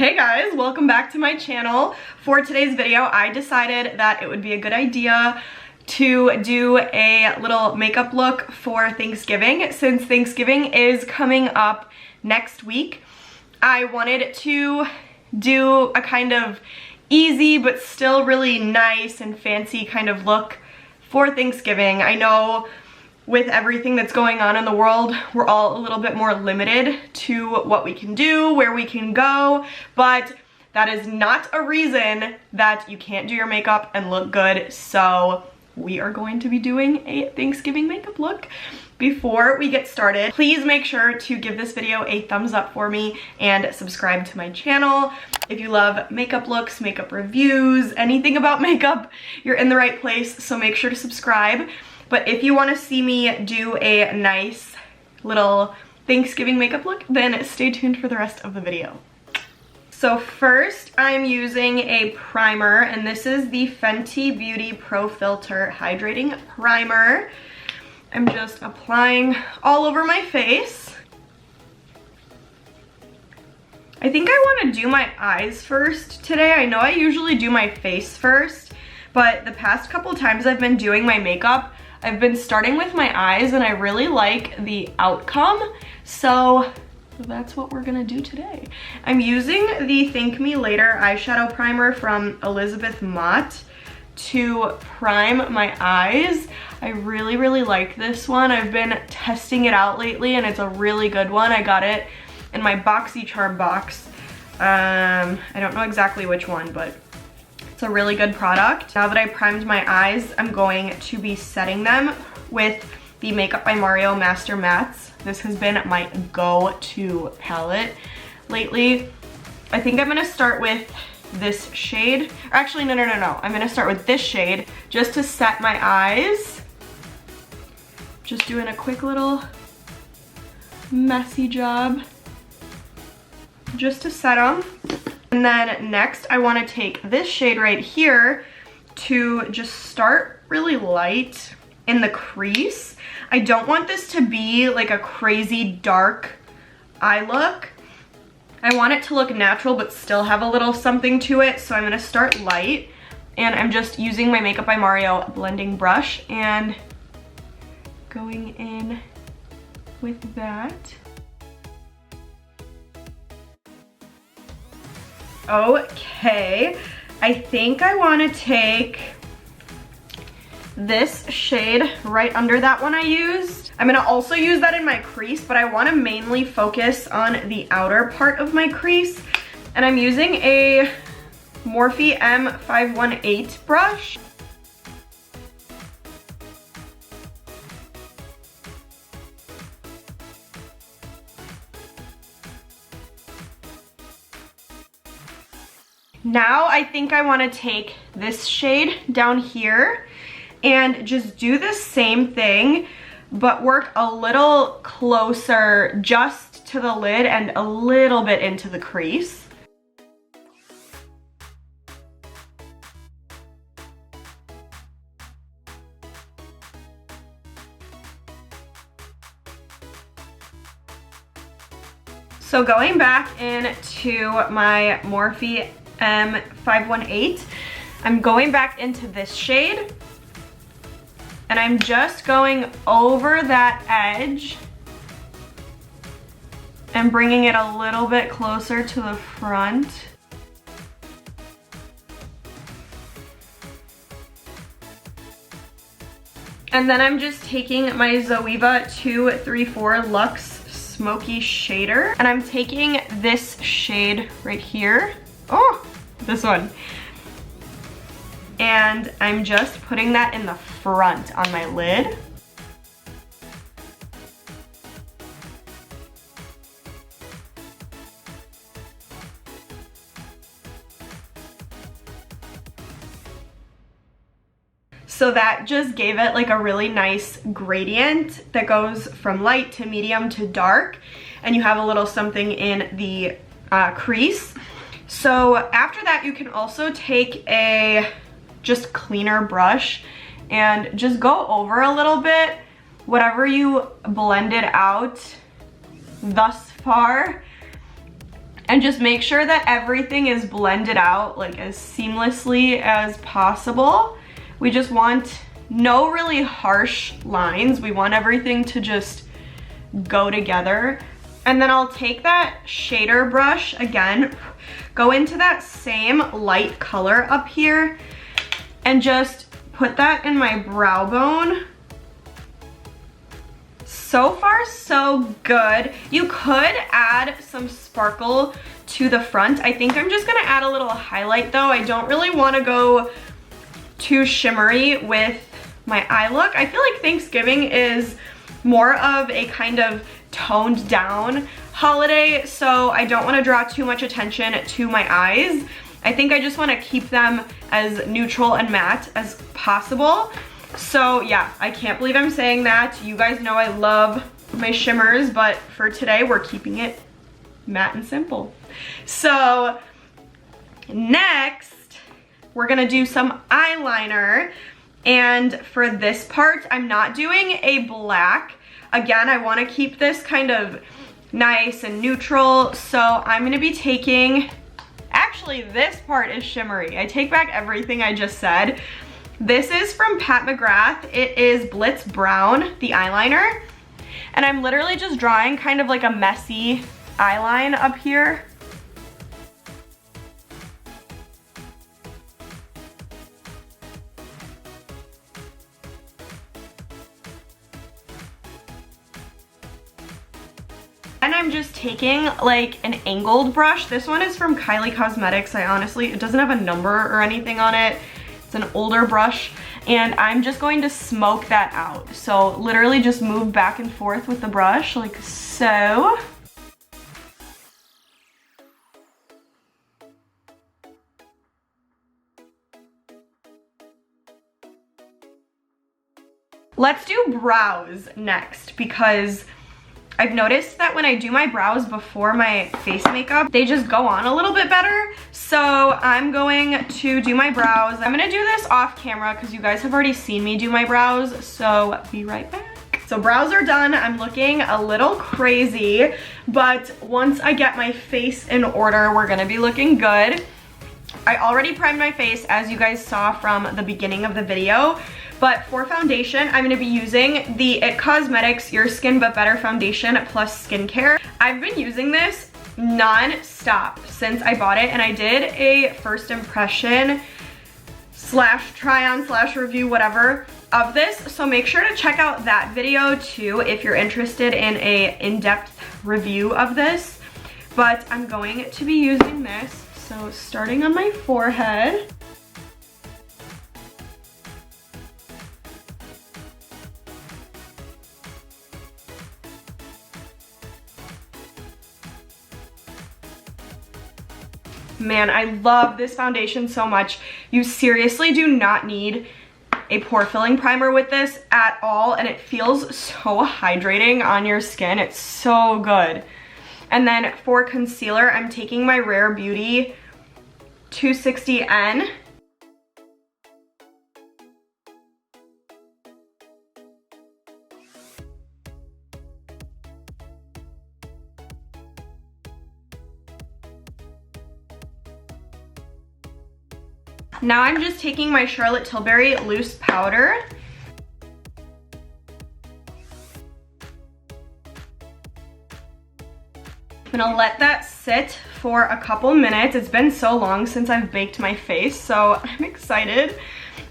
Hey guys, welcome back to my channel. For today's video, I decided that it would be a good idea to do a little makeup look for Thanksgiving. Since Thanksgiving is coming up next week, I wanted to do a kind of easy but still really nice and fancy kind of look for Thanksgiving. I know with everything that's going on in the world, we're all a little bit more limited to what we can do, where we can go, but that is not a reason that you can't do your makeup and look good. So we are going to be doing a Thanksgiving makeup look. Before we get started, please make sure to give this video a thumbs up for me and subscribe to my channel. If you love makeup looks, makeup reviews, anything about makeup, you're in the right place, so make sure to subscribe. But if you want to see me do a nice little Thanksgiving makeup look, then stay tuned for the rest of the video. So first, I'm using a primer, and this is the Fenty Beauty Pro Filter Hydrating Primer. I'm just applying all over my face. I think I want to do my eyes first today. I know I usually do my face first, but the past couple times I've been doing my makeup, I've been starting with my eyes and I really like the outcome. So that's what we're gonna do today. I'm using the Thank Me Later eyeshadow primer from Elizabeth Mott to prime my eyes. I really like this one. I've been testing it out lately and it's a really good one. I got it in my BoxyCharm box. I don't know exactly which one, but it's a really good product. Now that I primed my eyes, I'm going to be setting them with the Makeup by Mario Master Mattes. This has been my go-to palette lately. I think I'm gonna start with this shade. Or actually, no. I'm gonna start with this shade just to set my eyes. Just doing a quick little messy job just to set them. And then next, I want to take this shade right here to just start really light in the crease. I don't want this to be like a crazy dark eye look. I want it to look natural but still have a little something to it. So I'm going to start light, and I'm just using my Makeup by Mario blending brush and going in with that. Okay, I think I want to take this shade right under that one I used. I'm going to also use that in my crease, but I want to mainly focus on the outer part of my crease. And I'm using a Morphe M518 brush. Now I think I want to take this shade down here and just do the same thing, but work a little closer just to the lid and a little bit into the crease. So going back into my Morphe M518, I'm going back into this shade and I'm just going over that edge and bringing it a little bit closer to the front. And then I'm just taking my Zoeva 234 Luxe Smoky Shader, and I'm taking this shade right here. Oh, this one. And I'm just putting that in the front on my lid. So that just gave it like a really nice gradient that goes from light to medium to dark, and you have a little something in the crease. So after that, you can also take a just cleaner brush and just go over a little bit whatever you blended out thus far, and just make sure that everything is blended out like as seamlessly as possible. We just want no really harsh lines. We want everything to just go together. And then I'll take that shader brush again, go into that same light color up here, and just put that in my brow bone. So far, so good. You could add some sparkle to the front. I think I'm just gonna add a little highlight though. I don't really wanna go too shimmery with my eye look. I feel like Thanksgiving is more of a kind of toned down holiday, so I don't wanna draw too much attention to my eyes. I think I just wanna keep them as neutral and matte as possible. So yeah, I can't believe I'm saying that. You guys know I love my shimmers, but for today we're keeping it matte and simple. So next, we're gonna do some eyeliner. And for this part, I'm not doing a black. Again, I wanna keep this kind of nice and neutral. So I'm gonna be taking, actually this part is shimmery. I take back everything I just said. This is from Pat McGrath. It is Blitz Brown, the eyeliner. And I'm literally just drawing kind of like a messy eyeline up here. And I'm just taking like an angled brush. This one is from Kylie Cosmetics. It doesn't have a number or anything on it. It's an older brush, and I'm just going to smoke that out. So literally just move back and forth with the brush like so. Let's do brows next, because I've noticed that when I do my brows before my face makeup, they just go on a little bit better. So I'm going to do my brows. I'm gonna do this off camera because you guys have already seen me do my brows, so be right back. So brows are done. I'm looking a little crazy, but once I get my face in order, we're gonna be looking good. I already primed my face, as you guys saw from the beginning of the video. But for foundation, I'm gonna be using the IT Cosmetics Your Skin But Better Foundation Plus Skincare. I've been using this non-stop since I bought it, and I did a first impression slash try on slash review, whatever, of this. So make sure to check out that video too if you're interested in a in-depth review of this. But I'm going to be using this. So starting on my forehead. Man, I love this foundation so much. You seriously do not need a pore filling primer with this at all, and it feels so hydrating on your skin. It's so good. And then for concealer, I'm taking my Rare Beauty 260N. Now I'm just taking my Charlotte Tilbury loose powder. I'm gonna let that sit for a couple minutes. It's been so long since I've baked my face, so I'm excited.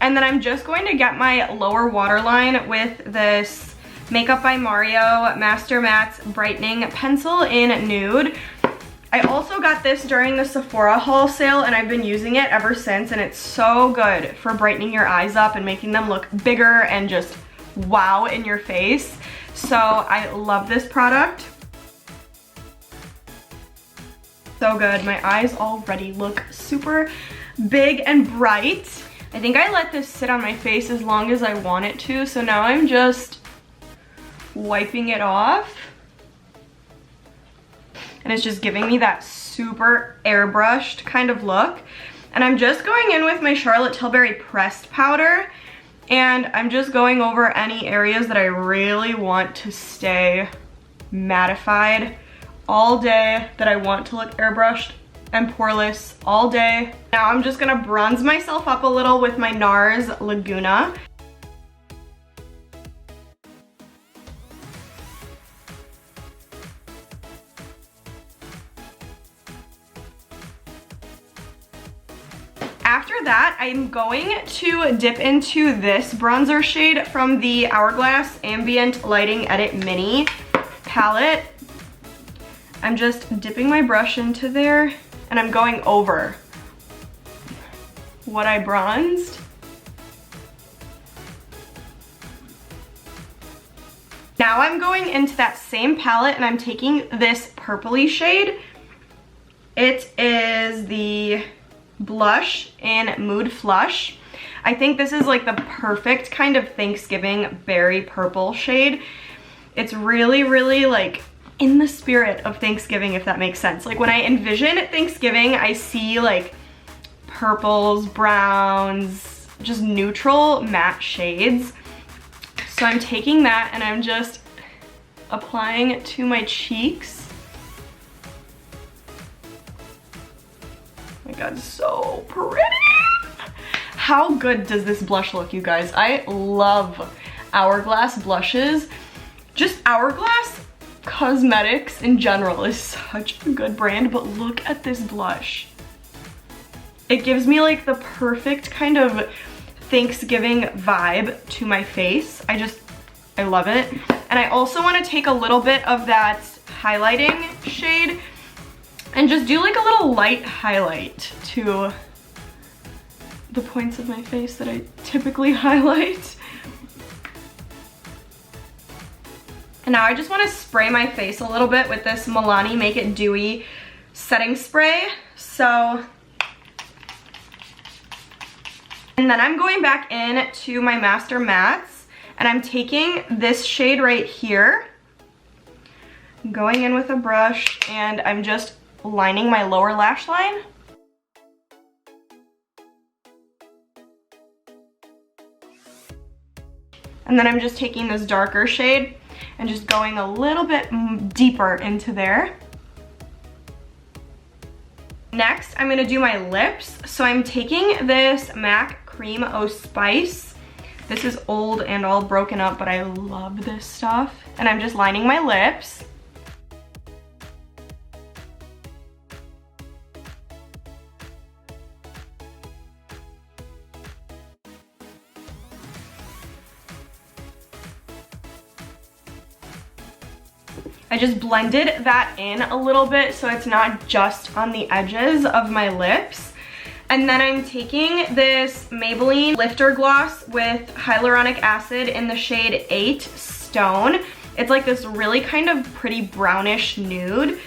And then I'm just going to get my lower waterline with this Makeup by Mario Master Matte's Brightening Pencil in Nude. I also got this during the Sephora haul sale, and I've been using it ever since, and it's so good for brightening your eyes up and making them look bigger and just wow in your face. So I love this product. So good. My eyes already look super big and bright. I think I let this sit on my face as long as I want it to, so now I'm just wiping it off. And it's just giving me that super airbrushed kind of look. And I'm just going in with my Charlotte Tilbury pressed powder, and I'm just going over any areas that I really want to stay mattified all day that I want to look airbrushed and poreless all day. Now I'm just gonna bronze myself up a little with my NARS Laguna. After that, I'm going to dip into this bronzer shade from the Hourglass Ambient Lighting Edit Mini palette. I'm just dipping my brush into there and I'm going over what I bronzed. Now I'm going into that same palette and I'm taking this purpley shade. It is the blush in Mood Flush. I think this is like the perfect kind of Thanksgiving berry purple shade. It's really, really like in the spirit of Thanksgiving, if that makes sense. Like when I envision Thanksgiving, I see like purples, browns, just neutral matte shades. So I'm taking that and I'm just applying it to my cheeks. Oh my god, so pretty. How good does this blush look, you guys? I love Hourglass blushes. Just Hourglass Cosmetics in general is such a good brand, but look at this blush. It gives me like the perfect kind of Thanksgiving vibe to my face. I love it. And I also want to take a little bit of that highlighting shade and just do like a little light highlight to the points of my face that I typically highlight. And now I just want to spray my face a little bit with this Milani Make It Dewy setting spray. And then I'm going back in to my Master Mattes and I'm taking this shade right here, going in with a brush, and I'm just lining my lower lash line. And then I'm just taking this darker shade and just going a little bit deeper into there. Next, I'm gonna do my lips. So I'm taking this MAC Cream O Spice. This is old and all broken up, but I love this stuff. And I'm just lining my lips. I just blended that in a little bit so it's not just on the edges of my lips. And then I'm taking this Maybelline Lifter Gloss with hyaluronic acid in the shade 8 Stone. It's like this really kind of pretty brownish nude.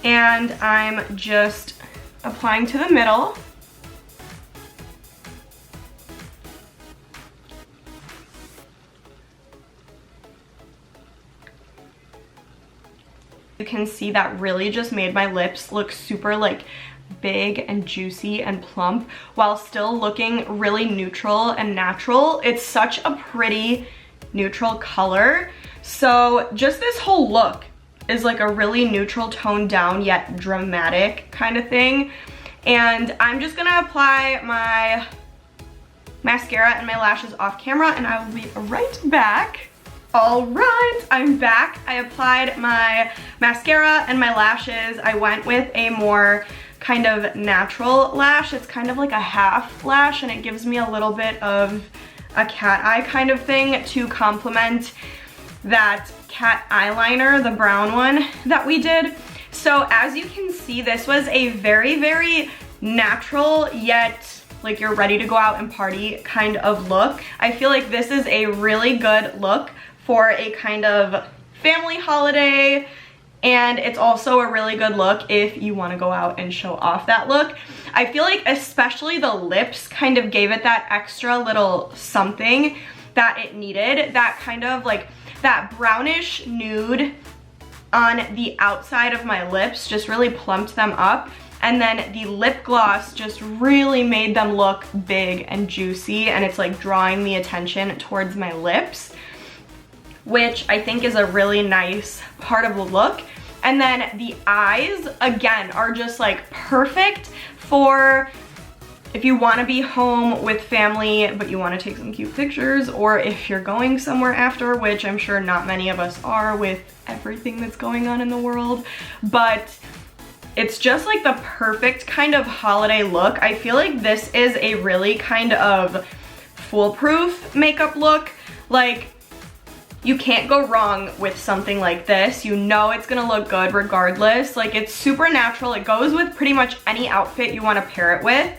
And I'm just applying to the middle. You can see that really just made my lips look super like big and juicy and plump while still looking really neutral and natural. It's such a pretty neutral color. So just this whole look is like a really neutral, toned down yet dramatic kind of thing. And I'm just gonna apply my mascara and my lashes off camera and I will be right back. All right, I'm back. I applied my mascara and my lashes. I went with a more kind of natural lash. It's kind of like a half lash and it gives me a little bit of a cat eye kind of thing to complement that cat eyeliner, the brown one that we did. So as you can see, this was a very, very natural yet like you're ready to go out and party kind of look. I feel like this is a really good look for a kind of family holiday, and it's also a really good look if you want to go out and show off that look. I feel like especially the lips kind of gave it that extra little something that it needed, that kind of like that brownish nude on the outside of my lips just really plumped them up, and then the lip gloss just really made them look big and juicy, and it's like drawing the attention towards my lips, which I think is a really nice part of the look. And then the eyes, again, are just like perfect for if you want to be home with family, but you want to take some cute pictures, or if you're going somewhere after, which I'm sure not many of us are with everything that's going on in the world, but it's just like the perfect kind of holiday look. I feel like this is a really kind of foolproof makeup look. Like, you can't go wrong with something like this. You know it's gonna look good regardless. Like, it's super natural. It goes with pretty much any outfit you want to pair it with.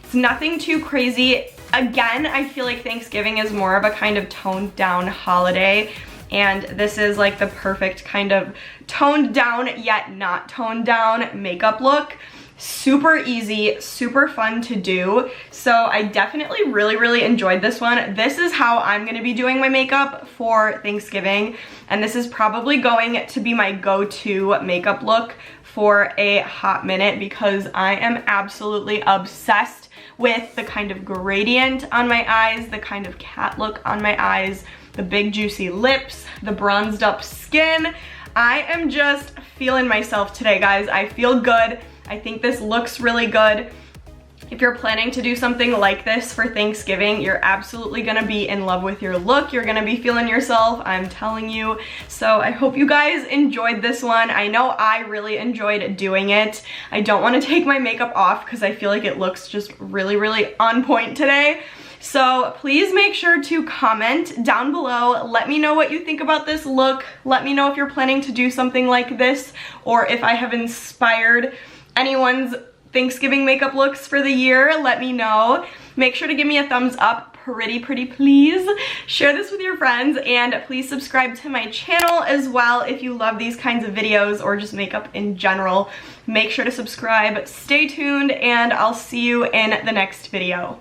It's nothing too crazy. Again, I feel like Thanksgiving is more of a kind of toned down holiday, and this is like the perfect kind of toned down yet not toned down makeup look. Super easy, super fun to do. So I definitely really enjoyed this one. This is how I'm gonna be doing my makeup for Thanksgiving, and this is probably going to be my go-to makeup look for a hot minute because I am absolutely obsessed with the kind of gradient on my eyes, the kind of cat look on my eyes, the big juicy lips, the bronzed up skin. I am just feeling myself today, guys. I feel good. I think this looks really good. If you're planning to do something like this for Thanksgiving, you're absolutely gonna be in love with your look. You're gonna be feeling yourself, I'm telling you. So I hope you guys enjoyed this one. I know I really enjoyed doing it. I don't wanna take my makeup off because I feel like it looks just really on point today. So please make sure to comment down below. Let me know what you think about this look. Let me know if you're planning to do something like this, or if I have inspired anyone's Thanksgiving makeup looks for the year. Let me know. Make sure to give me a thumbs up, pretty please. Share this with your friends, and please subscribe to my channel as well if you love these kinds of videos or just makeup in general. Make sure to subscribe. Stay tuned, and I'll see you in the next video.